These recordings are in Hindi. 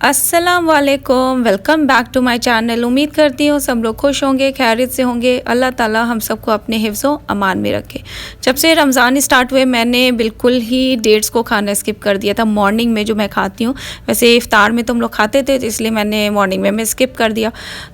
अस्सलाम वालेकुम, welcome back to my channel. उम्मीद करती हूँ सब लोग खुश होंगे, खैरियत से होंगे। अल्लाह ताला हम सबको अपने हिफ्ज़ व अमान में रखे। जब से रमज़ान स्टार्ट हुए मैंने बिल्कुल ही डेट्स को खाना स्किप कर दिया था। मॉर्निंग में जो मैं खाती हूँ, वैसे इफ़्तार में तो हम लोग खाते थे, तो इसलिए मैंने मॉर्निंग में मैं स्किप कर दिया।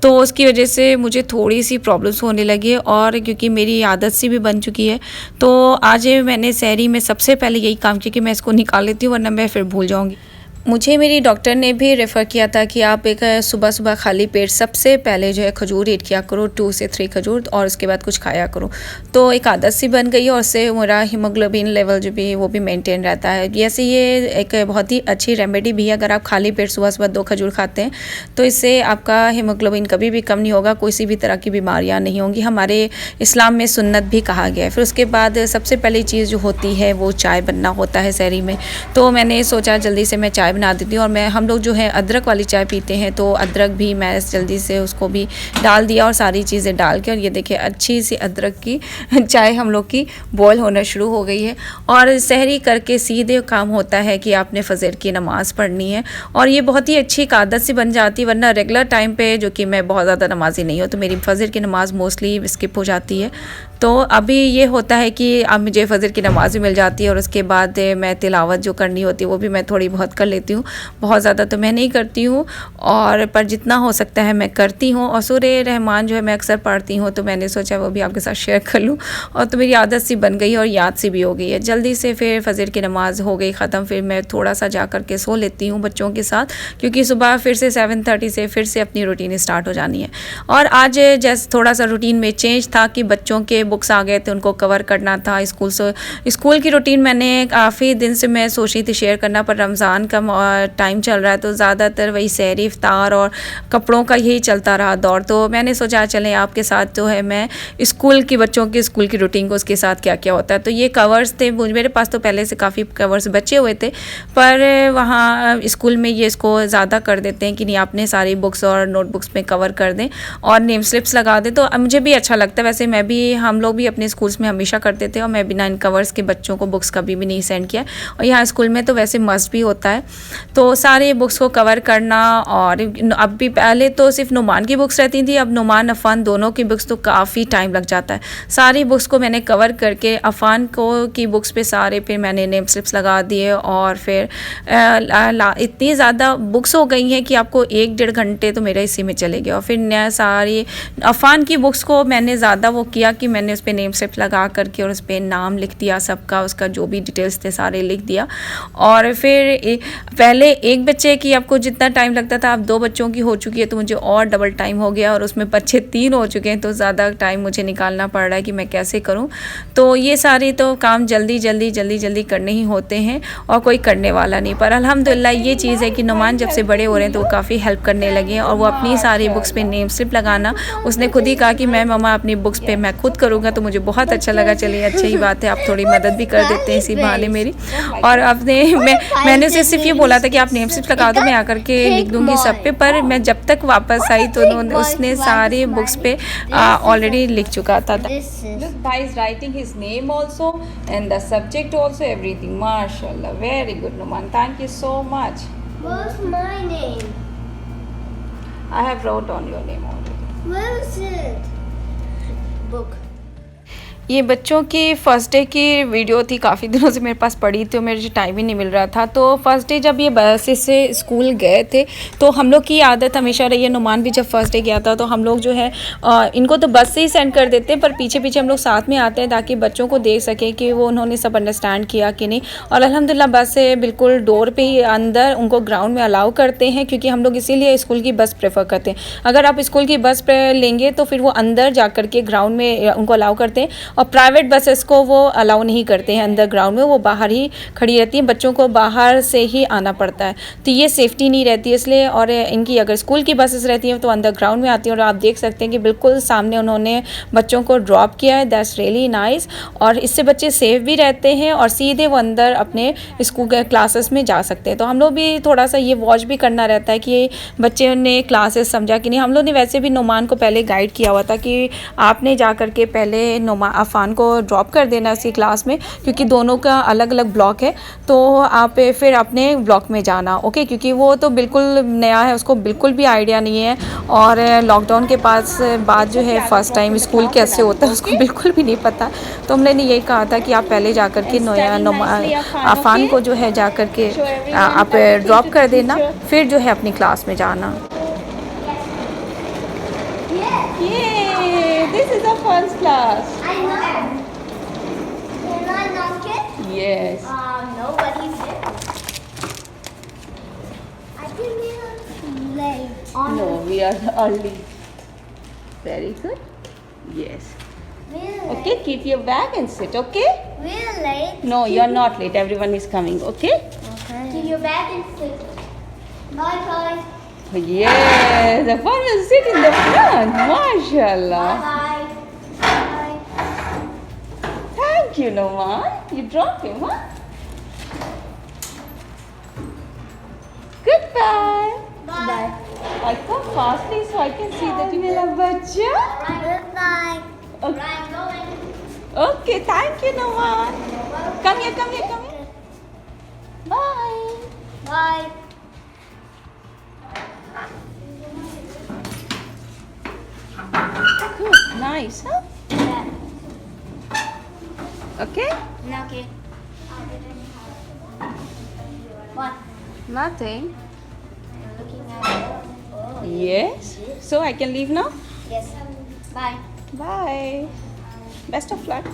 तो उसकी वजह से मुझे थोड़ी सी प्रॉब्लम्स होने लगी है, और क्योंकि मेरी आदत सी भी बन चुकी है, तो आज मैंने सहरी में सबसे पहले यही काम किया कि मैं इसको निकाल लेती हूँ, वरना मैं फिर भूल जाऊँगी। मुझे मेरी डॉक्टर ने भी रेफ़र किया था कि आप एक सुबह सुबह खाली पेट सबसे पहले जो है खजूर ईट किया करो, 2 से 3 खजूर, और उसके बाद कुछ खाया करो। तो एक आदत सी बन गई, और उससे मेरा हीमोग्लोबिन लेवल जो भी वो भी मेंटेन रहता है। जैसे ये एक बहुत ही अच्छी रेमेडी भी है। अगर आप खाली पेट सुबह सुबह 2 खजूर खाते हैं तो इससे आपका हीमोग्लोबिन कभी भी कम नहीं होगा, कोई भी तरह की बीमारियाँ नहीं होंगी। हमारे इस्लाम में सुन्नत भी कहा गया है। फिर उसके बाद सबसे पहली चीज़ जो होती है वो चाय बनना होता है सहरी में। तो मैंने सोचा जल्दी से मैं चाय बना देती हूँ, और मैं हम लोग जो है अदरक वाली चाय पीते हैं, तो अदरक भी मैं जल्दी से उसको भी डाल दिया, और सारी चीज़ें डाल के, और ये देखिए अच्छी सी अदरक की चाय हम लोग की बॉयल होना शुरू हो गई है। और सहरी करके सीधे काम होता है कि आपने फ़जर की नमाज़ पढ़नी है, और ये बहुत ही अच्छी एक आदत सी बन जाती है। वरना रेगुलर टाइम पे जो कि मैं बहुत ज़्यादा नमाज़ी नहीं हूँ, तो मेरी फ़जर की नमाज़ मोस्टली स्किप हो जाती है। तो अभी ये होता है कि अब मुझे फ़जर की नमाज़ भी मिल जाती है, और उसके बाद मैं तिलावत जो करनी होती है वो भी मैं थोड़ी बहुत कर लेती हूँ। बहुत ज़्यादा तो मैं नहीं करती हूँ, और पर जितना हो सकता है मैं करती हूँ। और सूरह रहमान जो है मैं अक्सर पढ़ती हूँ, तो मैंने सोचा वो भी आपके साथ शेयर कर लूँ। और तो मेरी आदत सी बन गई और याद सी भी हो गई है। जल्दी से फिर फ़जर की नमाज़ हो गई ख़त्म, फिर मैं थोड़ा सा जा कर के सो लेती हूँ बच्चों के साथ, क्योंकि सुबह फिर से 7:30 से फिर से अपनी रूटीन स्टार्ट हो जानी है। और आज जैसे थोड़ा सा रूटीन में चेंज था कि बच्चों के बुक्स आ गए थे, उनको कवर करना था। स्कूल की रूटीन मैंने काफ़ी दिन से मैं सोच रही थी शेयर करना, पर रमज़ान का टाइम चल रहा है, तो ज़्यादातर वही सहरी इफ्तार और कपड़ों का यही चलता रहा दौर। तो मैंने सोचा चलें आपके साथ जो है मैं बच्चों की स्कूल की रूटीन को, उसके साथ क्या क्या होता है। तो ये कवर्स थे मेरे पास, तो पहले से काफ़ी कवर्स बचे हुए थे, पर वहाँ स्कूल में ये इसको ज़्यादा कर देते हैं कि नहीं आपने सारी बुक्स और नोटबुक्स में कवर कर दें और नेम स्लिप्स लगा दें। तो मुझे भी अच्छा लगता है। वैसे हम लोग भी अपने स्कूल्स में हमेशा करते थे, और मैं बिना इन कवर्स के बच्चों को बुक्स कभी भी नहीं सेंड किया। और यहाँ स्कूल में तो वैसे मस्ट भी होता है, तो सारे बुक्स को कवर करना। और अब भी पहले तो सिर्फ नुमान की बुक्स रहती थी, अब नुमान अफ़ान दोनों की बुक्स तो काफ़ी टाइम लग जाता है। सारी बुक्स को मैंने कवर करके अफ़ान की बुक्स पे सारे पे मैंने नेम स्लिप्स लगा दिए, और फिर इतनी ज़्यादा बुक्स हो गई हैं कि आपको 1-1.5 घंटे तो मेरा इसी में चले गए। और फिर नया सारी अफ़ान की बुक्स को मैंने ज़्यादा वो किया कि मैंने उस पर नेम स्लिप लगा करके और उस पर नाम लिख दिया सबका, उसका जो भी डिटेल्स थे सारे लिख दिया। और फिर पहले एक बच्चे की आपको जितना टाइम लगता था, अब 2 बच्चों की हो चुकी है, तो मुझे और डबल टाइम हो गया, और उसमें बच्चे 3 हो चुके हैं, तो ज़्यादा टाइम मुझे निकालना पड़ रहा है कि मैं कैसे करूं। तो ये सारे तो काम जल्दी करने ही होते हैं, और कोई करने वाला नहीं। पर अल्हम्दुलिल्लाह ये चीज़ है कि नुमान जब से बड़े हो रहे हैं तो वो काफ़ी हेल्प करने लगे हैं, और वो अपनी सारी बुक्स पे नेम स्लिप लगाना, उसने खुद ही कहा कि मैं मम्मा अपनी बुक्स पे मैं खुद करूँगा। तो मुझे बहुत अच्छा लगा। चलिए अच्छी ही बात है, आप थोड़ी मदद भी कर देते हैं इसी बहाने मेरी। और मैंने उसे सिर्फ ये बोला था कि आप नेम स्लिप लगा दो, मैं आकर के लिख दूँगी सब पे। पर मैं जब तक वापस आई तो उसने सारी बुक्स पे ऑलरेडी लिख चुका था। Look, Bhai is writing his name also and the subject also, everything. MashaAllah, very good, Numan. Thank you so much. What's my name? I have wrote on your name already. Where is it? Book. ये बच्चों की फ़र्स्ट डे की वीडियो थी, काफ़ी दिनों से मेरे पास पड़ी थी, और मेरे टाइम ही नहीं मिल रहा था। तो फ़र्स्ट डे जब ये बस से स्कूल गए थे, तो हम लोग की आदत हमेशा रही है, नुमान भी जब फ़र्स्ट डे गया था, तो हम लोग जो है इनको तो बस से ही सेंड कर देते हैं, पर पीछे पीछे हम लोग साथ में आते हैं ताकि बच्चों को देख सकें कि वो उन्होंने सब अंडरस्टैंड किया कि नहीं। और अल्हम्दुलिल्लाह बस से बिल्कुल डोर पर ही अंदर उनको ग्राउंड में अलाउ करते हैं, क्योंकि हम लोग इसीलिए स्कूल की बस प्रेफर करते हैं। अगर आप स्कूल की बस पर लेंगे तो फिर वो अंदर जा कर के ग्राउंड में उनको अलाउ करते हैं, और प्राइवेट बसेस को वो अलाउ नहीं करते हैं अंदर ग्राउंड में, वो बाहर ही खड़ी रहती हैं, बच्चों को बाहर से ही आना पड़ता है। तो ये सेफ़्टी नहीं रहती है इसलिए। और इनकी अगर स्कूल की बसेस रहती हैं तो अंदर ग्राउंड में आती हैं, और आप देख सकते हैं कि बिल्कुल सामने उन्होंने बच्चों को ड्रॉप किया है। दैट्स रियली नाइस, और इससे बच्चे सेफ़ भी रहते हैं, और सीधे वो अंदर अपने स्कूल के क्लासेस में जा सकते हैं। तो हम लोग भी थोड़ा सा ये वॉच भी करना रहता है कि बच्चे ने क्लासेस समझा कि नहीं। हम लोग ने वैसे भी नुमान को पहले गाइड किया हुआ था कि आपने जा कर के पहले अफ़ान को ड्रॉप कर देना उसी क्लास में, क्योंकि दोनों का अलग अलग ब्लॉक है। तो आप फिर अपने ब्लॉक में जाना, ओके, क्योंकि वो तो बिल्कुल नया है, उसको बिल्कुल भी आइडिया नहीं है। और लॉकडाउन के बाद जो है फ़र्स्ट टाइम स्कूल कैसे होता है उसको बिल्कुल भी नहीं पता। तो हमने यही कहा था कि आप पहले जा कर के अफ़ान को जो है जा कर के आप ड्रॉप कर देना, फिर जो है अपनी क्लास में जाना। Yay! This is Afan's class. I know. Can I knock it? Yes. No, but he's there. I think we are late. No, we are early. Very good. Yes. We're late. Okay, keep your bag and sit, okay? We're late. No, you're not late. Everyone is coming, okay? Okay. To your bag and sit. Bye, bye. Yes, Afan will sit in the front. MashaAllah. Bye, bye. Thank you, Noman. You dropped him, huh? Goodbye. Bye. I come fastly so I can see that you मेरा बच्चा. Goodbye. Okay. I'm going. Okay, thank you, Noman. Come here, come here, come here. Bye. Bye. Good, nice, huh? Yeah. Okay. Okay. What? Nothing. I'm looking at it. Oh. Yes. So I can leave now? Yes. Bye. Bye. Best of luck.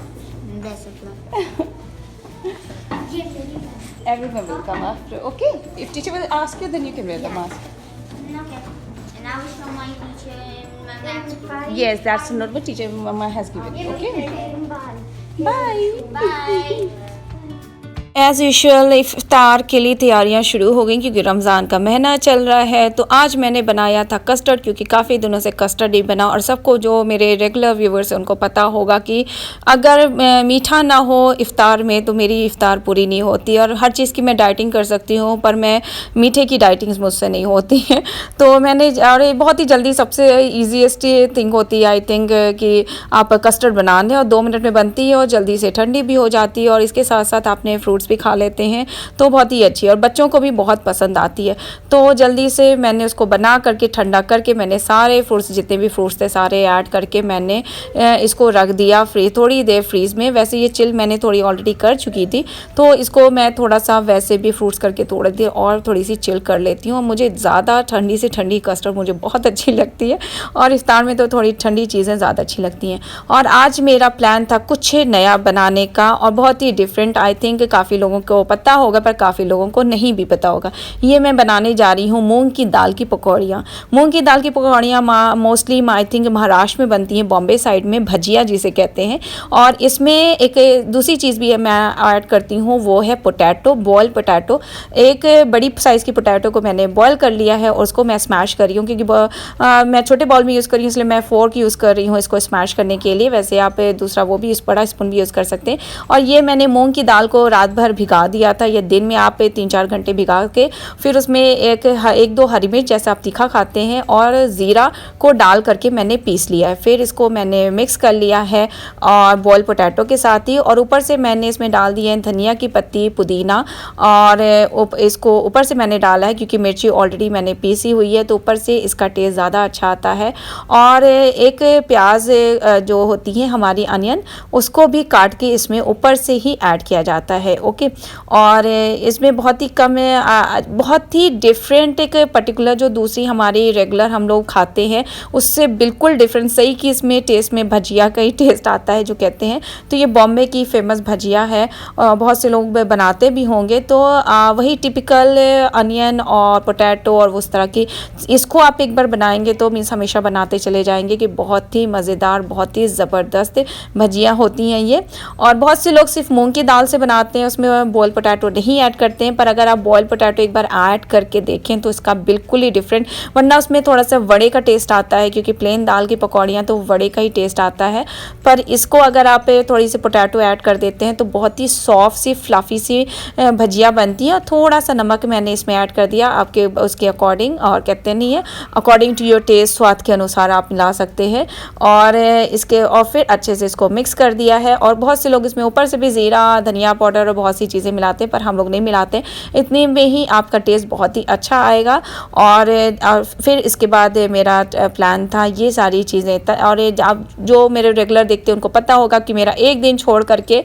Best of luck. Everyone will come after. Okay. If teacher will ask you, then you can wear the mask. Okay. And I will show my teacher my math. Yes, that's not what teacher Mama has given you. Okay. Bye. Bye. Bye. As usual इफ्तार के लिए तैयारियां शुरू हो गई, क्योंकि रमज़ान का महीना चल रहा है। तो आज मैंने बनाया था कस्टर्ड, क्योंकि काफ़ी दिनों से कस्टर्ड ही बना। और सबको जो मेरे रेगुलर व्यूवर्स हैं उनको पता होगा कि अगर मीठा ना हो इफ्तार में तो मेरी इफ्तार पूरी नहीं होती। और हर चीज़ की मैं डाइटिंग कर सकती हूँ, पर मैं मीठे की डाइटिंग मुझसे नहीं होती है। तो मैंने, और ये बहुत ही जल्दी सबसे ईजीएस्ट थिंग होती है आई थिंक, कि आप कस्टर्ड बना लें और 2 मिनट में बनती है और जल्दी से ठंडी भी हो जाती है। और इसके साथ साथ आपने फ्रूट्स भी खा लेते हैं, तो बहुत ही अच्छी है और बच्चों को भी बहुत पसंद आती है। तो जल्दी से मैंने उसको बना करके ठंडा करके मैंने सारे फ्रूट्स, जितने भी फ्रूट्स थे सारे ऐड करके मैंने इसको रख दिया थोड़ी देर फ्रीज़ में। वैसे ये चिल मैंने थोड़ी ऑलरेडी कर चुकी थी, तो इसको मैं थोड़ा सा वैसे भी फ्रूट्स करके थोड़ी देर और थोड़ी सी चिल कर लेती हूँ। मुझे ज़्यादा ठंडी से ठंडी कस्टर्ड मुझे बहुत अच्छी लगती है, और इफ्तार में तो थोड़ी ठंडी चीज़ें ज़्यादा अच्छी लगती हैं। और आज मेरा प्लान था कुछ नया बनाने का, और बहुत ही डिफरेंट। आई थिंक काफ़ी लोगों को पता होगा, पर काफ़ी लोगों को नहीं भी पता होगा। ये मैं बनाने जा रही हूँ मूंग की दाल की पकौड़ियाँ। मूंग की दाल की पकौड़ियाँ मोस्टली आई थिंक महाराष्ट्र में बनती हैं, बॉम्बे साइड में भजिया जिसे कहते हैं। और इसमें एक दूसरी चीज़ भी है मैं ऐड करती हूँ, वो है पोटैटो, बॉयल पोटैटो। एक बड़ी साइज़ की पोटैटो को मैंने बॉयल कर लिया है और उसको मैं स्मैश कर रही हूँ, क्योंकि मैं छोटे बॉल में यूज़ कर रही हूँ, इसलिए मैं फोर्क यूज़ कर रही हूँ इसको स्मैश करने के लिए। वैसे आप दूसरा वो भी बड़ा स्पून भी यूज़ कर सकते हैं। और ये मैंने मूंग की दाल को रात भर भिगा दिया था। ये दिन में आप 3-4 घंटे भिगा के फिर उसमें एक दो हरी मिर्च, जैसे आप तीखा खाते हैं, और ज़ीरा को डाल करके मैंने पीस लिया है। फिर इसको मैंने मिक्स कर लिया है और बॉयल पोटैटो के साथ ही। और ऊपर से मैंने इसमें डाल दिए हैं धनिया की पत्ती, पुदीना, और इसको ऊपर से मैंने डाला है क्योंकि मिर्ची ऑलरेडी मैंने पीसी हुई है, तो ऊपर से इसका टेस्ट ज़्यादा अच्छा आता है। और एक प्याज जो होती है हमारी अनियन, उसको भी काट के इसमें ऊपर से ही ऐड किया जाता है। ओके। और इसमें बहुत ही कम बहुत ही डिफरेंट, एक पर्टिकुलर जो दूसरी हमारी रेगुलर हम लोग खाते हैं उससे बिल्कुल डिफरेंट, सही कि इसमें टेस्ट में भजिया का ही टेस्ट आता है जो कहते हैं। तो ये बॉम्बे की फेमस भजिया है, बहुत से लोग बनाते भी होंगे। तो वही टिपिकल अनियन और पोटैटो और उस तरह की, इसको आप एक बार बनाएंगे तो मीन्स हमेशा बनाते चले जाएंगे कि बहुत ही मज़ेदार, बहुत ही ज़बरदस्त भजिया होती हैं ये। और बहुत से लोग सिर्फ मूंग की दाल से बनाते हैं, उसमें इसमें बॉयल पोटैटो नहीं ऐड करते हैं, पर अगर आप बॉयल पोटैटो एक बार ऐड करके देखें तो इसका बिल्कुल ही डिफरेंट, वरना उसमें थोड़ा सा वड़े का टेस्ट आता है, क्योंकि प्लेन दाल की पकौड़ियाँ तो वड़े का ही टेस्ट आता है। पर इसको अगर आप थोड़ी सी पोटैटो ऐड कर देते हैं तो बहुत ही सॉफ्ट सी फ्लफ़ी सी भजिया बनती है। और थोड़ा सा नमक मैंने इसमें ऐड कर दिया आपके उसके अकॉर्डिंग, और कहते नहीं है अकॉर्डिंग टू योर टेस्ट, स्वाद के अनुसार आप मिला सकते हैं। और इसके और फिर अच्छे से इसको मिक्स कर दिया है। और बहुत से लोग इसमें ऊपर से भी ज़ीरा, धनिया पाउडर और बहुत सी चीज़ें मिलाते हैं, पर हम लोग नहीं मिलाते। इतने में ही आपका टेस्ट बहुत ही अच्छा आएगा। और फिर इसके बाद मेरा प्लान था ये सारी चीज़ें, और आप जो मेरे रेगुलर देखते हैं उनको पता होगा कि मेरा एक दिन छोड़ करके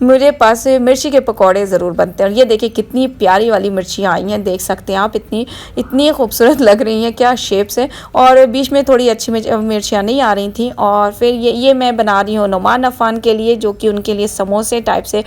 मेरे पास मिर्ची के पकौड़े ज़रूर बनते हैं। और ये देखिए कितनी प्यारी वाली मिर्चियाँ आई हैं, देख सकते हैं आप, इतनी खूबसूरत लग रही हैं, क्या शेप्स है। और बीच में थोड़ी अच्छी मिर्चियाँ नहीं आ रही थी। और फिर ये मैं बना रही हूँ नुमान अफ़ान के लिए, जो कि उनके लिए समोसे टाइप से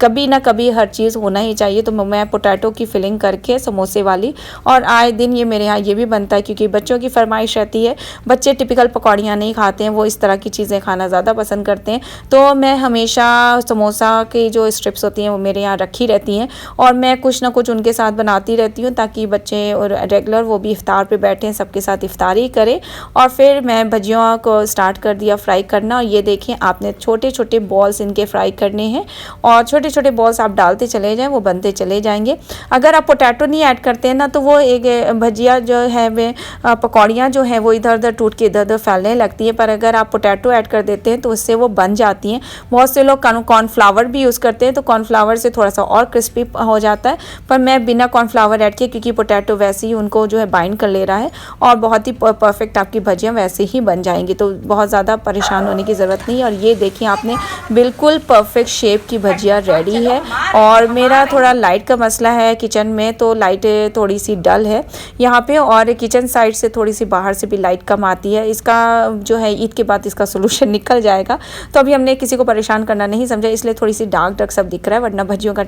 कभी ना कभी हर चीज़ होना ही चाहिए। तो मैं पोटैटो की फिलिंग करके समोसे वाली, और आए दिन ये मेरे यहाँ ये भी बनता है, क्योंकि बच्चों की फरमाइश रहती है। बच्चे टिपिकल पकौड़ियाँ नहीं खाते हैं, वो इस तरह की चीज़ें खाना ज़्यादा पसंद करते हैं। तो मैं हमेशा समोसा की जो स्ट्रिप्स होती हैं वो मेरे यहाँ रखी रहती हैं, और मैं कुछ ना कुछ उनके साथ बनाती रहती हूँ, ताकि बच्चे और रेगुलर वो भी इफ्तार पे बैठें, सबके साथ इफ्तारी करें। और फिर मैं भजियों को स्टार्ट कर दिया फ्राई करना। और ये देखिए आपने छोटे छोटे बॉल्स इनके फ्राई करने हैं, और छोटे छोटे बॉल्स आप डालते चले जाएँ, वो बनते चले जाएंगे। अगर आप पोटैटो नहीं ऐड करते हैं ना, तो वो एक भजिया जो है वे पकौड़ियाँ जो हैं वो इधर उधर टूट के इधर उधर फैलने लगती है। पर अगर आप पोटैटो ऐड कर देते हैं तो उससे वो बन जाती हैं। बहुत से लोग कॉर्नफ्लावर भी यूज़ करते हैं, तो कॉर्नफ्लावर से थोड़ा सा और क्रिस्पी हो जाता है, पर मैं बिना कॉर्नफ्लावर ऐड किए, क्योंकि पोटैटो वैसे ही उनको जो है बाइंड कर ले रहा है, और बहुत ही परफेक्ट आपकी भजियाँ वैसे ही बन जाएंगी। तो बहुत ज़्यादा परेशान होने की ज़रूरत नहीं। और ये देखिए आपने बिल्कुल परफेक्ट शेप की भजिया रेडी है। और मेरा थोड़ा लाइट का मसला है किचन में, तो लाइट थोड़ी सी डल है यहाँ पे, और किचन साइड से थोड़ी सी बाहर से भी लाइट कम आती है। इसका जो है ईद के बाद इसका सोल्यूशन निकल जाएगा। तो अभी हमने किसी को परेशान करना नहीं समझा, इसलिए थोड़ी सी डार्क सब दिख रहा है, वरना भजियों का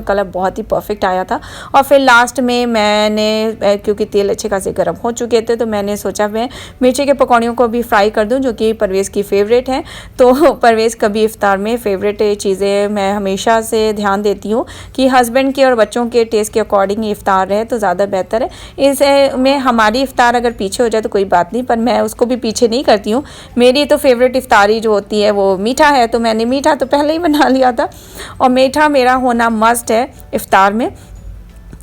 कलर बहुत ही परफेक्ट आया था। और फिर लास्ट में मैंने, क्योंकि तेल अच्छे खासे गर्म हो चुके थे, तो मैंने सोचा मैं मिर्ची के पकौड़ियों को भी फ्राई कर दूं, जो कि परवेज़ की फ़ेवरेट है। तो परवेज़ कभी इफ्तार में फ़ेवरेट चीज़ें मैं हमेशा से ध्यान देती हूँ कि हस्बैंड के और बच्चों के टेस्ट के अकॉर्डिंग इफ्तार रहे तो ज़्यादा बेहतर है। इसमें हमारी इफ्तार अगर पीछे हो जाए तो कोई बात नहीं, पर मैं उसको भी पीछे नहीं करती हूँ। मेरी तो फेवरेट इफ्तारी जो होती है वो मीठा है, तो मैंने मीठा तो पहले ही बना लिया था, और मीठा मेरा होना मस्ट है इफ्तार में।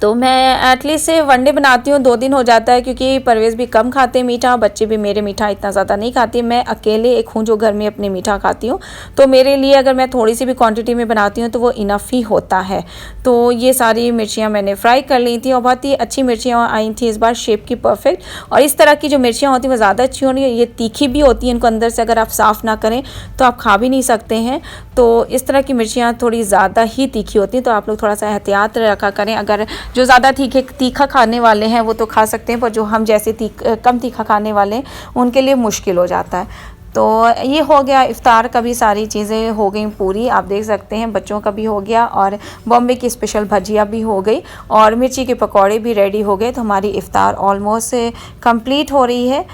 तो मैं एटलीस्ट वनडे बनाती हूँ, 2 दिन हो जाता है, क्योंकि परवेज़ भी कम खाते हैं मीठा, बच्चे भी मेरे मीठा इतना ज़्यादा नहीं खाते। मैं अकेले एक हूँ जो घर में अपने मीठा खाती हूँ, तो मेरे लिए अगर मैं थोड़ी सी भी क्वांटिटी में बनाती हूँ तो वो इनफ ही होता है। तो ये सारी मिर्चियाँ मैंने फ्राई कर ली थी, और बहुत ही अच्छी मिर्चियाँ आई थी इस बार, शेप की परफेक्ट। और इस तरह की जो मिर्चियाँ होती हैं वो ज़्यादा अच्छी होनी है। ये तीखी भी होती हैं, इनको अंदर से अगर आप साफ़ ना करें तो आप खा भी नहीं सकते हैं। तो इस तरह की मिर्चियाँ थोड़ी ज़्यादा ही तीखी होती हैं, तो आप लोग थोड़ा सा एहतियात रखा करें। अगर जो ज़्यादा तीखा खाने वाले हैं वो तो खा सकते हैं, पर जो हम जैसे कम तीखा खाने वाले हैं उनके लिए मुश्किल हो जाता है। तो ये हो गया इफ्तार का भी, सारी चीज़ें हो गई पूरी, आप देख सकते हैं। बच्चों का भी हो गया, और बॉम्बे की स्पेशल भजिया भी हो गई, और मिर्ची के पकौड़े भी रेडी हो गए। तो हमारी इफ्तार ऑलमोस्ट कंप्लीट हो रही है।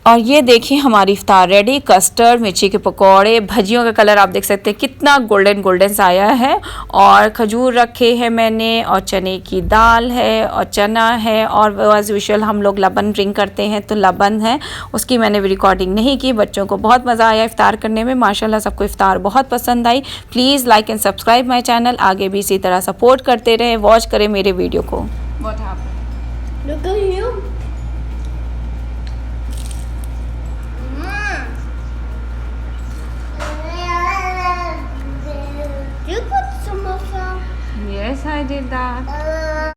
और ये देखिए हमारी इफ्तार रेडी, कस्टर्ड, मिर्ची के पकौड़े, भजियों का कलर आप देख सकते हैं कितना गोल्डन गोल्डन सा आया है। और खजूर रखे हैं मैंने, और चने की दाल है, और चना है, और एज यूजुअल हम लोग लबन ड्रिंक करते हैं तो लबन है, उसकी मैंने रिकॉर्डिंग नहीं की। बच्चों को बहुत मज़ा आया इफ्तार करने में, माशाल्लाह सबको इफ्तार बहुत पसंद आई। Please like and subscribe my channel, आगे भी इसी तरह सपोर्ट करते रहें, वॉच करें मेरे वीडियो को। Look at you.